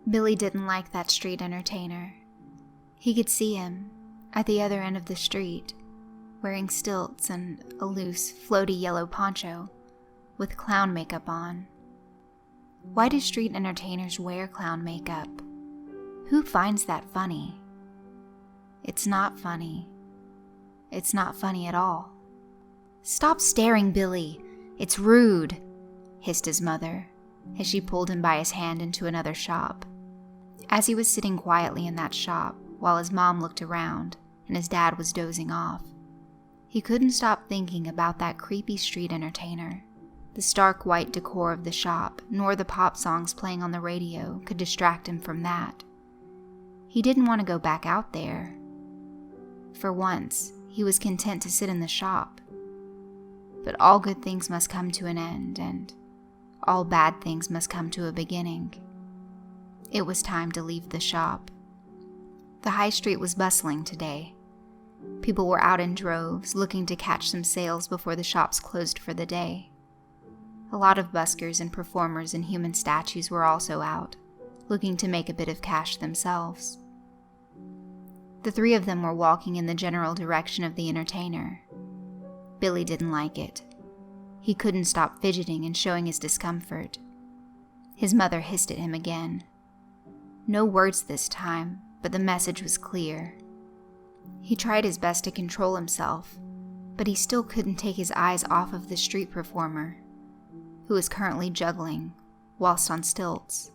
Billy didn't like that street entertainer. He could see him at the other end of the street, wearing stilts and a loose, floaty yellow poncho with clown makeup on. Why do street entertainers wear clown makeup? Who finds that funny? It's not funny. It's not funny at all. "Stop staring, Billy. It's rude," hissed his mother as she pulled him by his hand into another shop. As he was sitting quietly in that shop while his mom looked around and his dad was dozing off, he couldn't stop thinking about that creepy street entertainer. The stark white decor of the shop, nor the pop songs playing on the radio could distract him from that. He didn't want to go back out there. For once, he was content to sit in the shop. But all good things must come to an end, and all bad things must come to a beginning. It was time to leave the shop. The high street was bustling today. People were out in droves, looking to catch some sales before the shops closed for the day. A lot of buskers and performers and human statues were also out, looking to make a bit of cash themselves. The three of them were walking in the general direction of the entertainer. Billy didn't like it. He couldn't stop fidgeting and showing his discomfort. His mother hissed at him again. No words this time, but the message was clear. He tried his best to control himself, but he still couldn't take his eyes off of the street performer, who was currently juggling, whilst on stilts.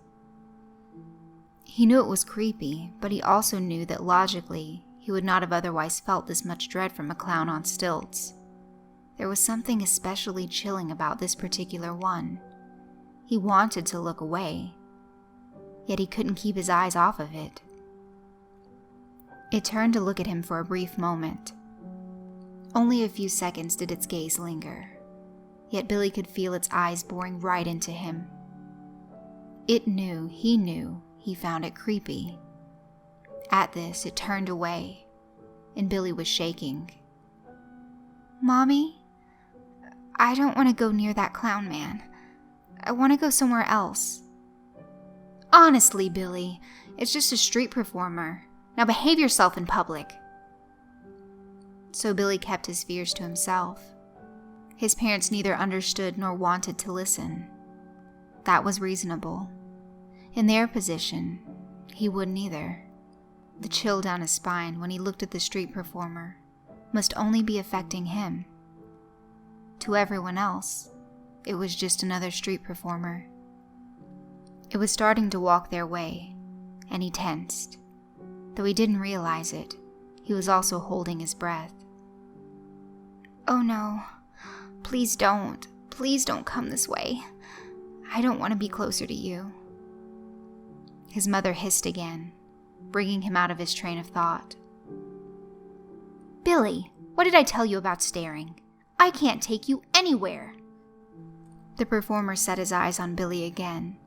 He knew it was creepy, but he also knew that logically he would not have otherwise felt this much dread from a clown on stilts. There was something especially chilling about this particular one. He wanted to look away, yet he couldn't keep his eyes off of it. It turned to look at him for a brief moment. Only a few seconds did its gaze linger, yet Billy could feel its eyes boring right into him. It knew he found it creepy. At this, it turned away, and Billy was shaking. "Mommy, I don't want to go near that clown man. I want to go somewhere else." "Honestly, Billy, it's just a street performer. Now behave yourself in public." So Billy kept his fears to himself. His parents neither understood nor wanted to listen. That was reasonable. In their position, he wouldn't either. The chill down his spine when he looked at the street performer must only be affecting him. To everyone else, it was just another street performer. It was starting to walk their way, and he tensed. Though he didn't realize it, he was also holding his breath. "Oh no, please don't come this way. I don't want to be closer to you." His mother hissed again, bringing him out of his train of thought. "Billy, what did I tell you about staring? I can't take you anywhere." The performer set his eyes on Billy again,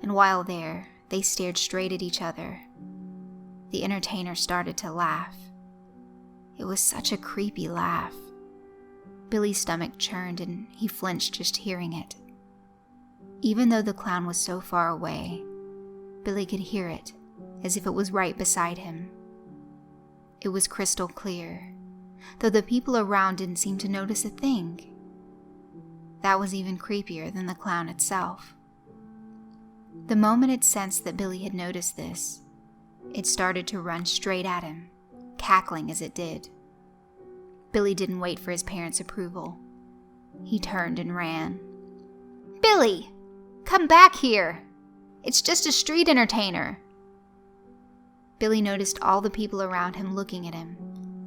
and while there, they stared straight at each other. The entertainer started to laugh. It was such a creepy laugh. Billy's stomach churned and he flinched just hearing it. Even though the clown was so far away, Billy could hear it, as if it was right beside him. It was crystal clear, though the people around didn't seem to notice a thing. That was even creepier than the clown itself. The moment it sensed that Billy had noticed this, it started to run straight at him, cackling as it did. Billy didn't wait for his parents' approval. He turned and ran. "Billy, come back here! It's just a street entertainer." Billy noticed all the people around him looking at him,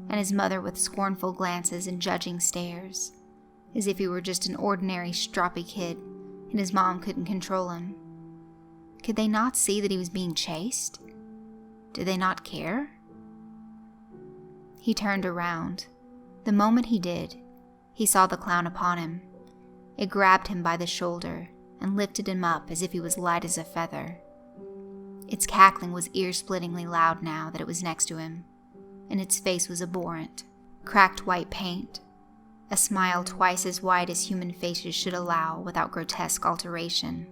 and his mother with scornful glances and judging stares, as if he were just an ordinary stroppy kid and his mom couldn't control him. Could they not see that he was being chased? Did they not care? He turned around. The moment he did, he saw the clown upon him. It grabbed him by the shoulder and lifted him up as if he was light as a feather. Its cackling was ear-splittingly loud now that it was next to him, and its face was abhorrent, cracked white paint, a smile twice as wide as human faces should allow without grotesque alteration.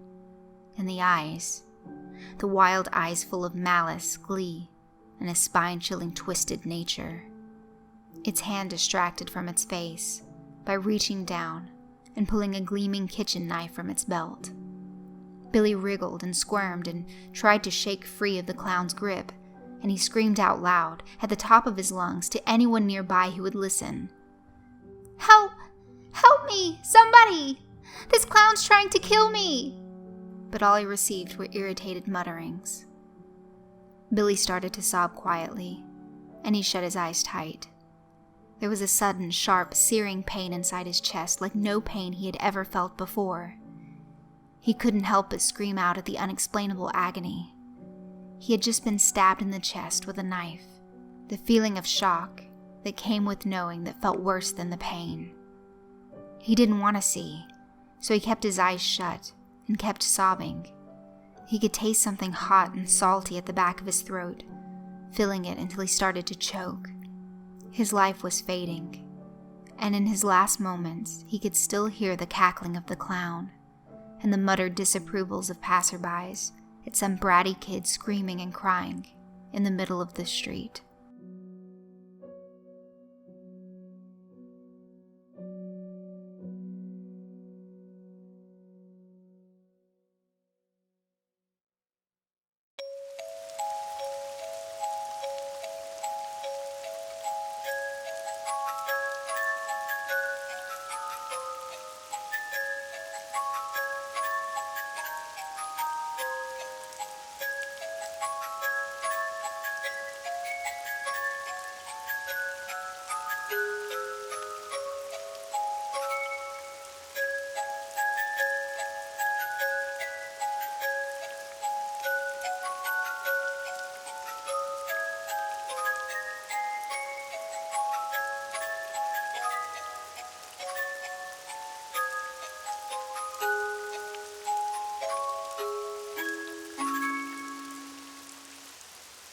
And the eyes. the wild eyes full of malice, glee, and a spine-chilling twisted nature. Its hand distracted from its face by reaching down and pulling a gleaming kitchen knife from its belt. Billy wriggled and squirmed and tried to shake free of the clown's grip, and he screamed out loud at the top of his lungs to anyone nearby who would listen. "Help! Help me! Somebody! This clown's trying to kill me!" But all he received were irritated mutterings. Billy started to sob quietly, and he shut his eyes tight. There was a sudden, sharp, searing pain inside his chest like no pain he had ever felt before. He couldn't help but scream out at the unexplainable agony. He had just been stabbed in the chest with a knife, the feeling of shock that came with knowing that felt worse than the pain. He didn't want to see, so he kept his eyes shut and kept sobbing. He could taste something hot and salty at the back of his throat, filling it until he started to choke. His life was fading, and in his last moments he could still hear the cackling of the clown and the muttered disapprovals of passerbys at some bratty kid screaming and crying in the middle of the street.